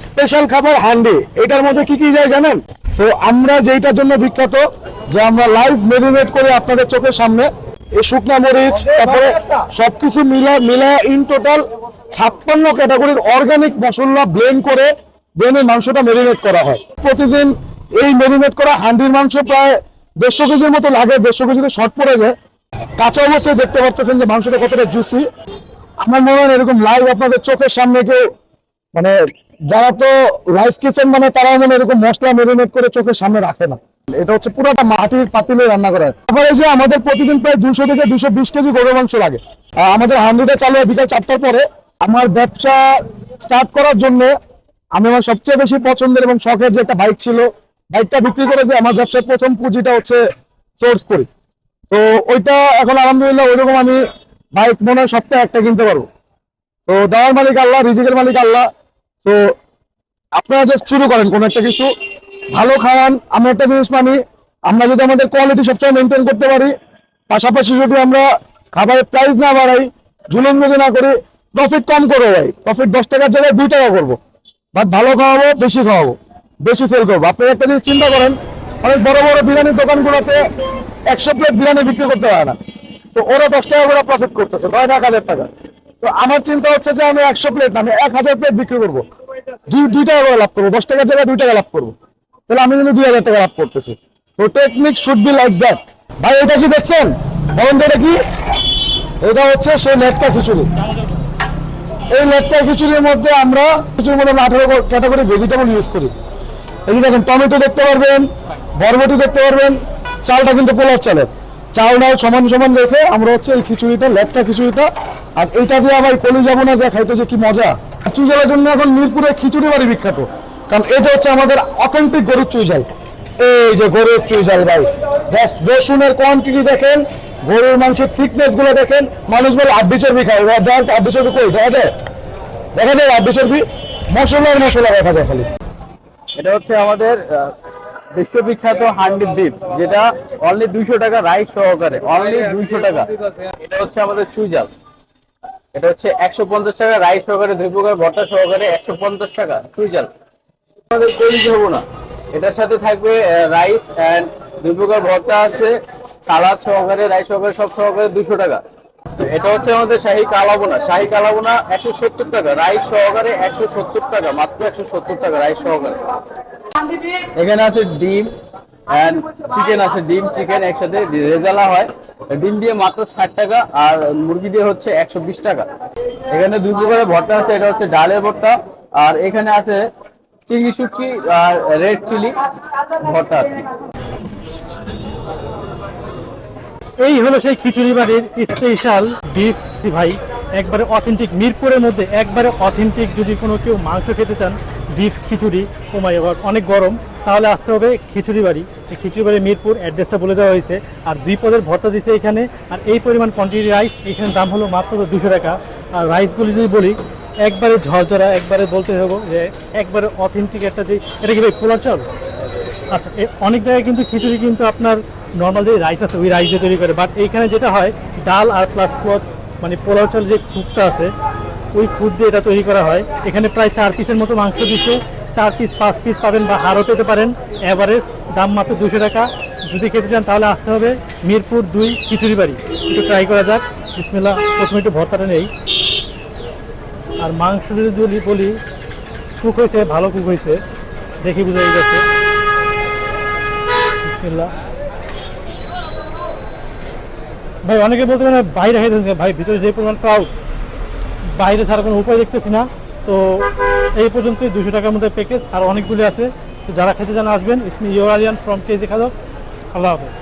Special খাবার হান্ডি। এটার মধ্যে কি কি যায় জানেন? সো আমরা যেটার জন্য বিখ্যাত, যে আমরা লাইভ মেরিনেট করে আপনাদের চোখের সামনে এই শুকনা মরিচ, তারপরে সবকিছু মিলা ইন টোটাল 56 ক্যাটাগরির অর্গানিক মশলা ব্লেন্ড করে দেন এই মাংসটা মেরিনেট করা হয়। প্রতিদিন এই মেরিনেট করা হান্ডির মাংস প্রায় 150 কেজির মতো লাগে। 150 কেজিতে শর্ট পড়ে যায়। কাঁচা অবস্থায় দেখতে পাচ্ছেন যে মাংসটা কতটা জুসি। আমার মনে হয় এরকম লাইভ আপনাদের চোখের সামনে কেউ, মানে যারা তো রাইস কিচেন মানে তারা মানে এরকম মশলা মেরিনেট করে চোখের সামনে রাখে না। এটা হচ্ছে পুরোটা মাটির পাতিলে রান্না করা হয়। তারপরে যে আমাদের প্রতিদিন প্রায় 200 থেকে 220 কেজি গরুর মাংস লাগে। আমাদের হান্ডিটা চালু হয় বিকাল 4টার পরে। আমার ব্যবসা স্টার্ট করার জন্য আমি আমার সবচেয়ে বেশি পছন্দের এবং শখের যে একটা বাইক ছিল, বাইকটা বিক্রি করে দিয়ে আমার ব্যবসার প্রথম পুঁজিটা হচ্ছে সোর্স করি। তো ওইটা এখন আলহামদুলিল্লাহ ওইরকম আমি বাইক মনে হয় সপ্তাহে একটা কিনতে পারবো। তো দেওয়ার মালিক আল্লাহ, রিজিকের মালিক আল্লাহ। তো আপনারা জাস্ট শুরু করেন কোনো একটা কিছু, ভালো খাওয়ান। আমরা একটা জিনিস মানি, আমরা যদি আমাদের কোয়ালিটি সবসময় মেনটেন করতে পারি, পাশাপাশি যদি আমরা খাবারের প্রাইস না বাড়াই, জুলুম যদি না করি, প্রফিট কম করবো ভাই, প্রফিট 10 টাকার জায়গায় 2 টাকা করবো, বাট ভালো খাওয়াবো, বেশি খাওয়াবো, বেশি সেল করবো। আপনারা একটা জিনিস চিন্তা করেন, অনেক বড় বড় বিরিয়ানির দোকানগুলোতে 100 প্লেট বিরিয়ানি বিক্রি করতে পারে না, তো ওরা 10 টাকা করে প্রফিট করতেছে, 9,000 টাকা। তো আমার চিন্তা হচ্ছে যে আমি 100 প্লেট না, আমি 1000 প্লেট বিক্রি করবো, 2 টাকা করে লাভ করবো, 10 টাকার জায়গায় 2 টাকা লাভ করবো, তাহলে আমি কিন্তু 2000 টাকা লাভ করতেছি। তো technique should be like that. ভাই এটা কি দেখছেন? বলেন তো এটা কি? এটা হচ্ছে সেই লেটকা খিচুড়ি। এই লেটকা খিচুড়ির মধ্যে আমরা খিচুড়ির মধ্যে 18 ক্যাটাগরি ভেজিটেবল ইউজ করি। এই যে দেখেন, টমেটো দেখতে পারবেন, বরবটি দেখতে পারবেন। চালটা কিন্তু পোলার চালের, চাল ডাল সমান সমান রেখে আমরা হচ্ছে এই খিচুড়িটা, লেটকা খিচুড়িটা, আর এইটা দিয়ে আবার কলি যাবো না, যা খাইতে যে কি মজা। চুইঝালের জন্য এখন মিরপুরে খিচুড়ি বাড়ি বিখ্যাত, কারণ এটা হচ্ছে আমাদের অথেন্টিক গরুর চুইঝাল। এই যে গরুর চুইঝাল ভাই, জাস্ট রসুনের কোয়ান্টিটি দেখেন, গরুর মাংসের থিকনেস গুলো দেখেন। মানুষ বলে আড্ডি চর্বি খায়, আড্ডি চর্বি কই দেখা যায়? দেখা যায় আড্ডি চর্বি? মশলার মশলা দেখা যায় খালি। এটা হচ্ছে আমাদের বিশ্ববিখ্যাত হান্ডি বিফ, যেটা অনলি 200 টাকা রাইস সহকারে, অনলি 200 টাকা। এটা হচ্ছে আমাদের চুইঝাল, এটা হচ্ছে 150 টাকা রাইস সহকারে, 2 প্রকার ভর্তা সহকারে 150 টাকা চুইঝাল। আমাদের কলিজ হবো না, এটার সাথে থাকবে রাইস এন্ড 2 প্রকার ভর্তা আছে, সালাদ সহকারে, রাইস সহকারে, সব সহকারে 200 টাকা। এটা হচ্ছে আমাদের শাহী কালাবোনা, শাহী কালাবোনা 170 টাকা রাইস সহকারে, 170 টাকা, মাত্র 170 টাকা রাইস সহকারে। এখানে আছে ডিম এন্ড চিকেন আছে, ডিম চিকেন একসাথে রেজালা হয়। ডিম দিয়ে মাত্র 60 টাকা, আর মুরগি দিয়ে হচ্ছে 120 টাকা। এখানে 2 প্রকারের ভর্তা আছে, এটা হচ্ছে ডালের ভর্তা, আর এখানে আছে চিংড়ি শুটকি আর রেড চিলি ভর্তা। এই হলো সেই খিচুড়ি বাড়ির স্পেশাল বিফ ভাই, একবারে অথেন্টিক, মিরপুরের মধ্যে একবারে অথেন্টিক। যদি কোনো কেউ মাংস খেতে চান, বিফ খিচুড়ি, ও মাই গড অনেক গরম, তাহলে আসতে হবে খিচুড়ি বাড়ি। এই খিচুড়ি বাড়ি মিরপুর, অ্যাড্রেসটা বলে দেওয়া হয়েছে। আর 2 পদের ভর্তা দিচ্ছে এখানে, আর এই পরিমাণ কোয়ান্টিটি রাইস, এখানে দাম হলো মাত্র 200 টাকা। আর রাইসগুলি যদি বলি, একবারে ঝরঝরা, একবারে বলতে হবে যে একবারে অথেন্টিক একটা, যে এটা কি ভাই পোলার চাল? আচ্ছা, অনেক জায়গায় কিন্তু খিচুড়ি কিন্তু আপনার নর্মাল যে রাইস আছে ওই রাইস দিয়ে তৈরি করে, বাট এইখানে যেটা হয় ডাল আর প্লাস মানে পোলাও চাল যে খুদটা আছে ওই খুদ দিয়ে এটা তৈরি করা হয়। এখানে প্রায় 4 পিসের মতো মাংস দিচ্ছে, 4 পিস 5 পিস পাবেন বা হারও পেতে পারেন। অ্যাভারেজ দাম মাত্র 200 টাকা। যদি খেতে চান তাহলে আসতে হবে মিরপুর 2 খিচুড়ি বাড়ি। একটু ট্রাই করা যাক। বিসমিল্লাহ, প্রথমে একটু ভর্তাটা নেই। আর মাংস যদি বলি, কুক হয়েছে, ভালো কুক হয়েছে, দেখে বুঝে যাচ্ছে। বিসমিল্লাহ। ভাই অনেকে বলতে পারেন বাইরে খেতে, ভাই ভিতরে যে পরিমাণ ক্রাউড, বাইরে ছাড়া কোনো উপায় দেখতেছি না। তো এই পর্যন্তই 200 টাকার মধ্যে প্যাকেজ, আর অনেকগুলি আছে। তো যারা খেতে চান আসবেন। ইসমি ইউরালিয়ান ফ্রম কেজি খাদক। আল্লাহ হাফেজ।